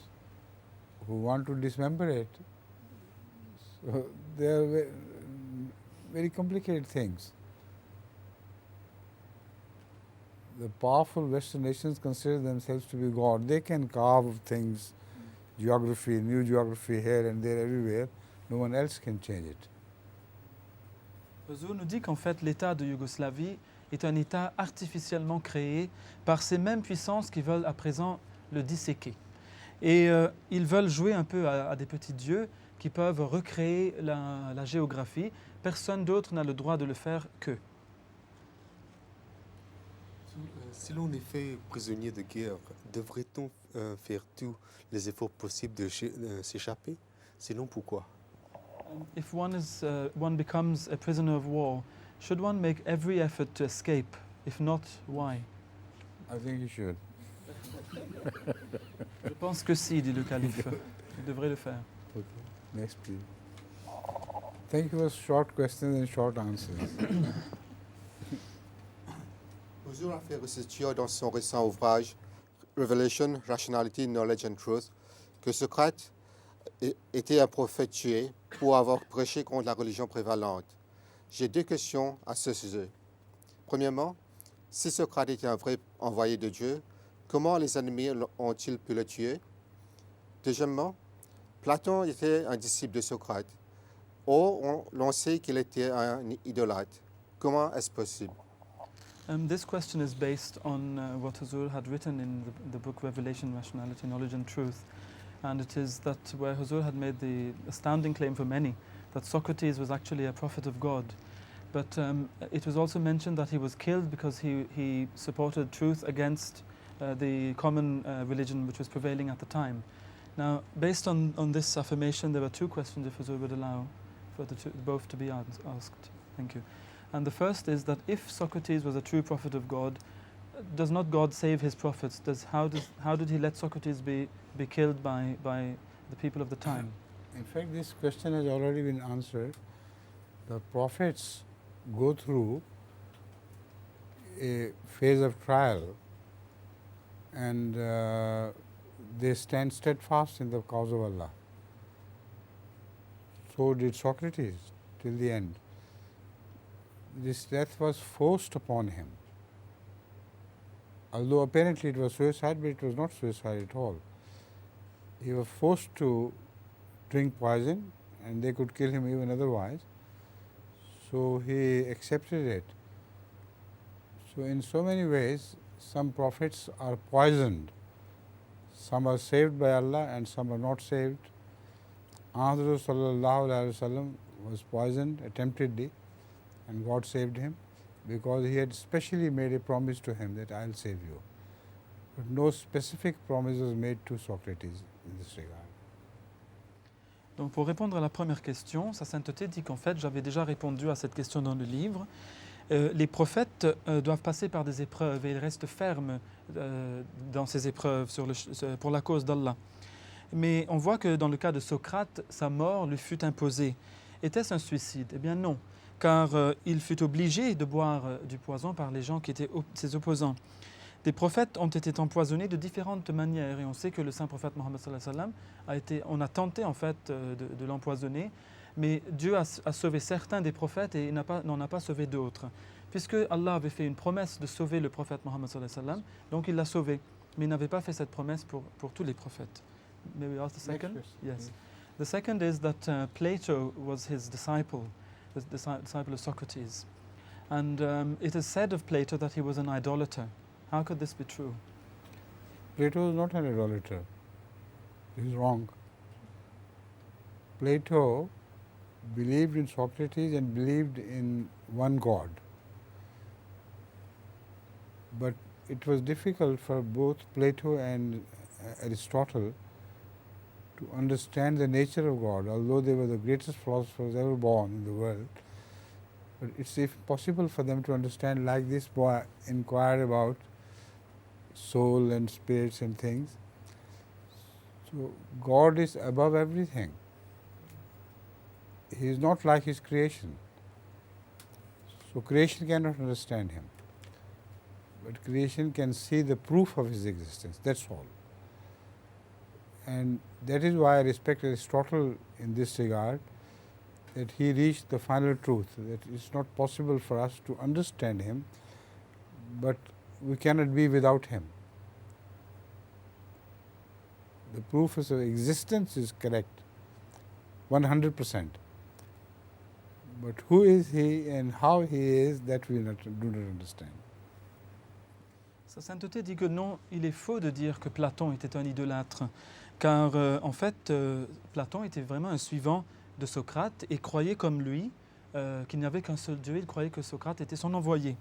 who want to dismember it. So they are very complicated things. The powerful Western nations consider themselves to be God. They can carve things, geography, new geography here and there, everywhere. No one else can change it. Huzur nous dit qu'en fait, l'État de Yougoslavie est un État artificiellement créé par ces mêmes puissances qui veulent à présent le disséquer. Et ils veulent jouer un peu à des petits dieux qui peuvent recréer la géographie. Personne d'autre n'a le droit de le faire qu'eux. Si l'on est fait prisonnier de guerre, devrait-on faire tous les efforts possibles de s'échapper? Sinon, pourquoi? If one becomes a prisoner of war, should one make every effort to escape? If not, why? I think you should. Je pense que si, dit le calife. Il devrait le faire. Okay. Next, please. Thank you for short questions and short answers. Huzur a fait ressortir dans son récent ouvrage Revelation, Rationality, Knowledge and Truth que Socrate était un prophète tué pour avoir prêché contre la religion prévalente. J'ai deux questions à ce sujet. Premièrement, si Socrate était un vrai envoyé de Dieu, comment les ennemis ont-ils pu le tuer? Deuxièmement, Platon était un disciple de Socrate. Or, l'on sait qu'il était un idolâtre. Comment est-ce possible? This question is based on what Huzur had written in the book Revelation, Rationality, Knowledge and Truth. And it is that where Huzur had made the astounding claim for many, that Socrates was actually a prophet of God. But it was also mentioned that he was killed because he supported truth against the common religion which was prevailing at the time. Now, based on this affirmation, there were two questions, if Huzur would allow for both to be asked. Thank you. And the first is that if Socrates was a true prophet of God, does not God save his prophets? How did he let Socrates be killed by the people of the time? In fact, this question has already been answered. The prophets go through a phase of trial, and they stand steadfast in the cause of Allah. So did Socrates till the end. This death was forced upon him. Although apparently it was suicide, but it was not suicide at all. He was forced to drink poison, and they could kill him even otherwise. So he accepted it. So in so many ways, some prophets are poisoned. Some are saved by Allah and some are not saved. Ahmad sallallahu alaihi wasallam was poisoned attemptedly, and God saved him because he had specially made a promise to him that I'll save you. But no specific promise was made to Socrates in this regard. Donc pour répondre à la première question, sa sainteté dit qu'en fait, j'avais déjà répondu à cette question dans le livre. Les prophètes doivent passer par des épreuves et ils restent fermes dans ces épreuves pour la cause d'Allah. Mais on voit que dans le cas de Socrate, sa mort lui fut imposée. Était-ce un suicide? Eh bien non, car il fut obligé de boire du poison par les gens qui étaient ses opposants. Des prophètes ont été empoisonnés de différentes manières et on sait que le saint prophète Mohammed sallallahu alayhi wa sallam on a tenté en fait de l'empoisonner, mais Dieu a sauvé certains des prophètes et n'en a pas sauvé d'autres. Puisque Allah avait fait une promesse de sauver le prophète Mohammed sallallahu alayhi wa sallam, donc il l'a sauvé, mais il n'avait pas fait cette promesse pour tous les prophètes. May we ask the second? Yes. The second is that Plato was his disciple, the disciple of Socrates. And it is said of Plato that he was an idolater. How could this be true? Plato is not an idolater. He is wrong. Plato believed in Socrates and believed in one God. But it was difficult for both Plato and Aristotle to understand the nature of God, although they were the greatest philosophers ever born in the world. But it's impossible for them to understand, like this boy inquired about soul and spirits and things. So God is above everything. He is not like his creation. So creation cannot understand him. But creation can see the proof of his existence, that's all. And that is why I respect Aristotle in this regard, that he reached the final truth, that it's not possible for us to understand him, but we cannot be without him. The proof of his existence is correct, 100%. But who is he and how he is, that we do not understand. Sa sainteté dit que non, il est faux de dire que Platon était un idolâtre, car en fait, Platon était vraiment un suivant de Socrate et croyait comme lui qu'il n'y avait qu'un seul Dieu. Il croyait que Socrate était son envoyé.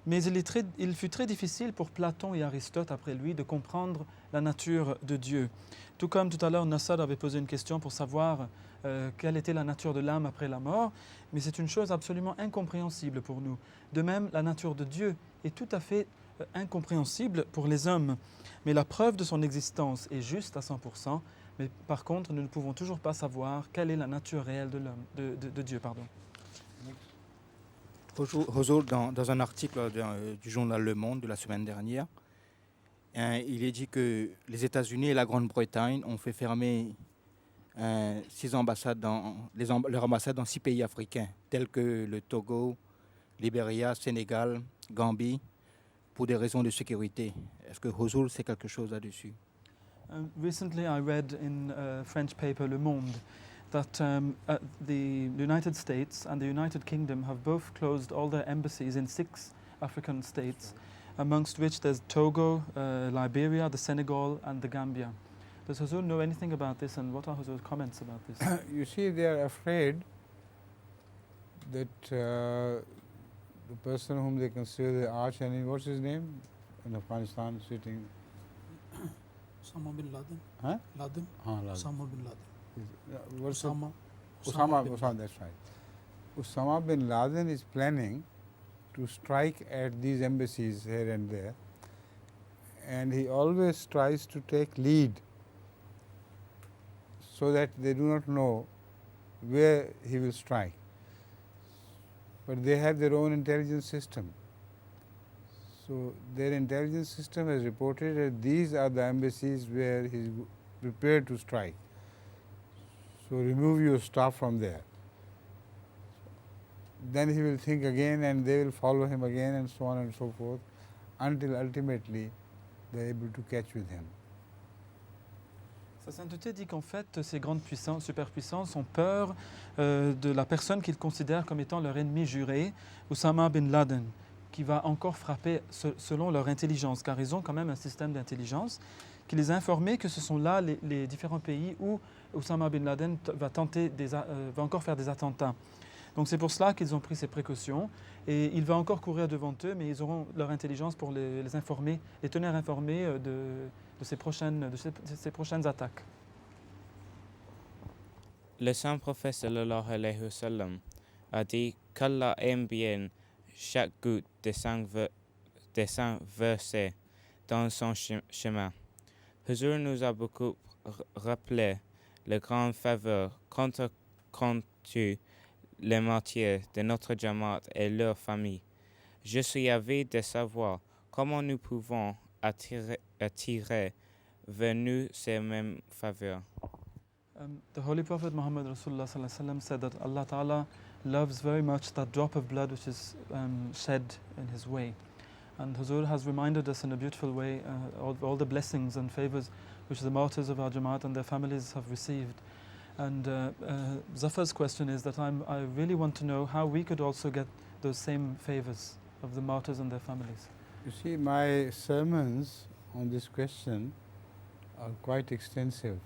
Mais il fut très difficile pour Platon et Aristote, après lui, de comprendre la nature de Dieu. Tout comme tout à l'heure, Nassar avait posé une question pour savoir quelle était la nature de l'âme après la mort, mais c'est une chose absolument incompréhensible pour nous. De même, la nature de Dieu est tout à fait incompréhensible pour les hommes. Mais la preuve de son existence est juste à 100%, mais par contre, nous ne pouvons toujours pas savoir quelle est la nature réelle de l'homme, de Dieu. Pardon. Rozo, dans un article du journal Le Monde de la semaine dernière, il est dit que les États-Unis et la Grande-Bretagne ont fait fermer 6 ambassades leurs ambassades dans 6 pays africains, tels que le Togo, Libéria, Sénégal, Gambie, pour des raisons de sécurité. Est-ce que Rozo sait quelque chose là-dessus? Recently I read in a French paper, Le Monde, that the United States and the United Kingdom have both closed all their embassies in 6 African states, amongst which there's Togo, Liberia, the Senegal and the Gambia. Does Huzur know anything about this, and what are Huzur's comments about this? You see, they are afraid that the person whom they consider the arch enemy, what's his name in Afghanistan, sitting? Osama bin Laden. Huh? Laden. Laden. Osama bin Laden. Osama, that's right. Osama bin Laden is planning to strike at these embassies here and there and he always tries to take lead so that they do not know where he will strike. But they have their own intelligence system. So their intelligence system has reported that these are the embassies where he is prepared to strike. So remove your staff from there. Then he will think again and they will follow him again and so on and so forth until ultimately they are able to catch with him. Sa sainteté dit qu'en fait, ces grandes puissances, superpuissances, ont peur de la personne qu'ils considèrent comme étant leur ennemi juré, Osama bin Laden, qui va encore frapper selon leur intelligence, car ils ont quand même un système d'intelligence qui les a informés que ce sont là les différents pays où Osama bin Laden va encore faire des attentats. Donc c'est pour cela qu'ils ont pris ces précautions et il va encore courir devant eux, mais ils auront leur intelligence pour les informer, les tenir informés de ces prochaines attaques. Le saint prophète sallallahu alayhi wa sallam a dit qu'Allah aime bien chaque goutte des saints versets dans son chemin. Huzur nous a beaucoup rappelé la grande faveur contre les martyrs de notre Jamaat et leurs familles. Je suis avide de savoir comment nous pouvons attirer vers nous ces mêmes faveurs. The Holy Prophet Muhammad Rasulullah sallallahu alaihi wasallam said that Allah Ta'ala loves very much that drop of blood which is shed in His way. And Huzur has reminded us in a beautiful way of all the blessings and favors which the martyrs of our Jamaat and their families have received. And Zafar's question is that I really want to know how we could also get those same favors of the martyrs and their families. You see, my sermons on this question are quite extensive,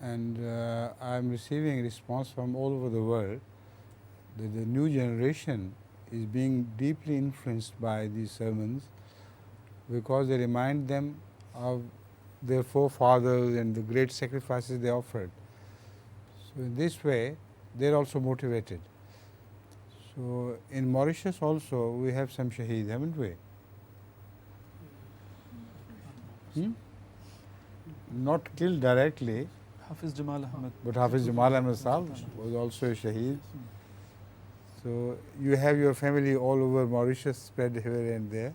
and I am receiving response from all over the world that the new generation is being deeply influenced by these sermons because they remind them of their forefathers and the great sacrifices they offered. So in this way, they are also motivated. So in Mauritius also we have some shaheed, haven't we? Not killed directly, Hafiz Jamal Ahmed. but Hafiz Jamal Ahmed Sahab was also a shaheed. So you have your family all over Mauritius, spread here and there.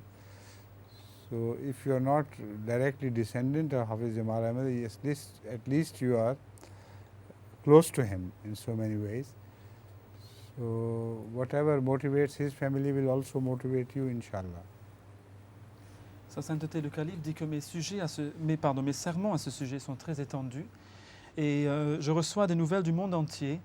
So if you are not directly descendant of Hafiz Jamal Ahmed, at least you are close to him in so many ways. So whatever motivates his family will also motivate you, inshallah. Sa sainteté le calife dit que mes sermons à ce sujet sont très étendus et je reçois des nouvelles du monde entier.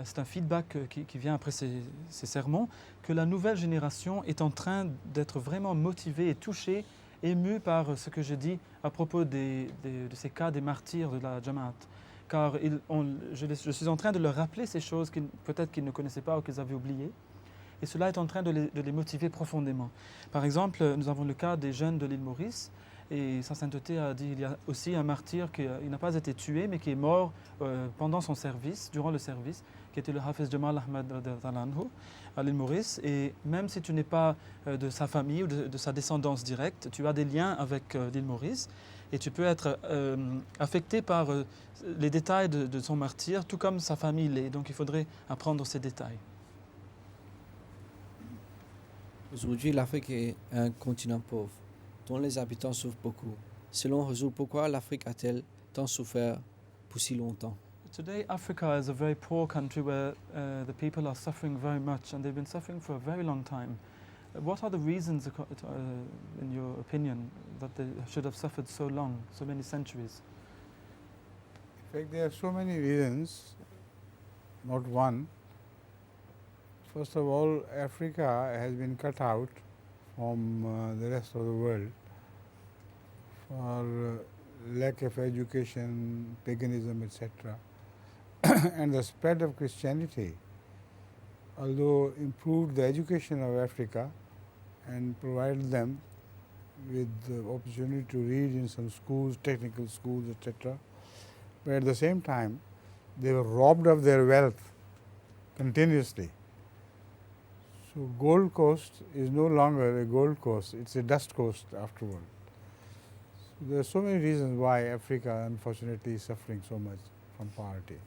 C'est un feedback qui vient après ces sermons, que la nouvelle génération est en train d'être vraiment motivée et touchée, émue par ce que je dis à propos de ces cas des martyrs de la Jamaat. Car je suis en train de leur rappeler ces choses peut-être qu'ils ne connaissaient pas ou qu'ils avaient oubliées. Et cela est en train de les motiver profondément. Par exemple, nous avons le cas des jeunes de l'île Maurice. Et sa sainteté a dit qu'il y a aussi un martyr qui n'a pas été tué, mais qui est mort pendant son service, durant le service, qui était le Hafiz Jamal Ahmed à l'île Maurice. Et même si tu n'es pas de sa famille ou de sa descendance directe, tu as des liens avec l'île Maurice et tu peux être affecté par les détails de son martyr, tout comme sa famille l'est. Donc il faudrait apprendre ces détails. Aujourd'hui, l'Afrique est un continent pauvre, dont les habitants souffrent beaucoup. Selon Huzur, pourquoi l'Afrique a-t-elle tant souffert pour si longtemps? Today, Africa is a very poor country where the people are suffering very much, and they've been suffering for a very long time. What are the reasons, in your opinion, that they should have suffered so long, so many centuries? In fact, there are so many reasons, not one. First of all, Africa has been cut out from the rest of the world for lack of education, paganism, etc. And the spread of Christianity, although improved the education of Africa and provided them with the opportunity to read in some schools, technical schools, etc., but at the same time, they were robbed of their wealth continuously. So Gold Coast is no longer a Gold Coast, it's a dust coast afterward. There are so many reasons why Africa, unfortunately, is suffering so much from poverty.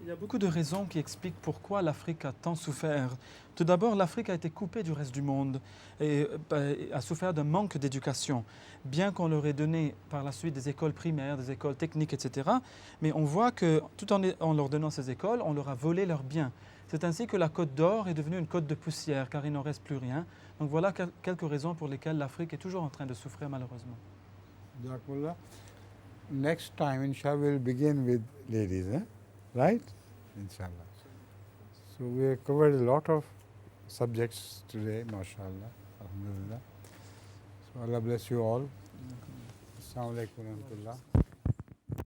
Il y a beaucoup de raisons qui expliquent pourquoi l'Afrique a tant souffert. Tout d'abord, l'Afrique a été coupée du reste du monde et a souffert d'un manque d'éducation. Bien qu'on leur ait donné par la suite des écoles primaires, des écoles techniques, etc., mais on voit que tout en leur donnant ces écoles, on leur a volé leurs biens. C'est ainsi que la Côte d'Or est devenue une côte de poussière, car il n'en reste plus rien. Donc voilà quelques raisons pour lesquelles l'Afrique est toujours en train de souffrir, malheureusement. Jazakumullah. Next time, inshallah, we'll begin with ladies, right? Inshallah. So we have covered a lot of subjects today, mashallah, alhamdulillah. So Allah bless you all. Assalamu alaikum wa rahmatullah.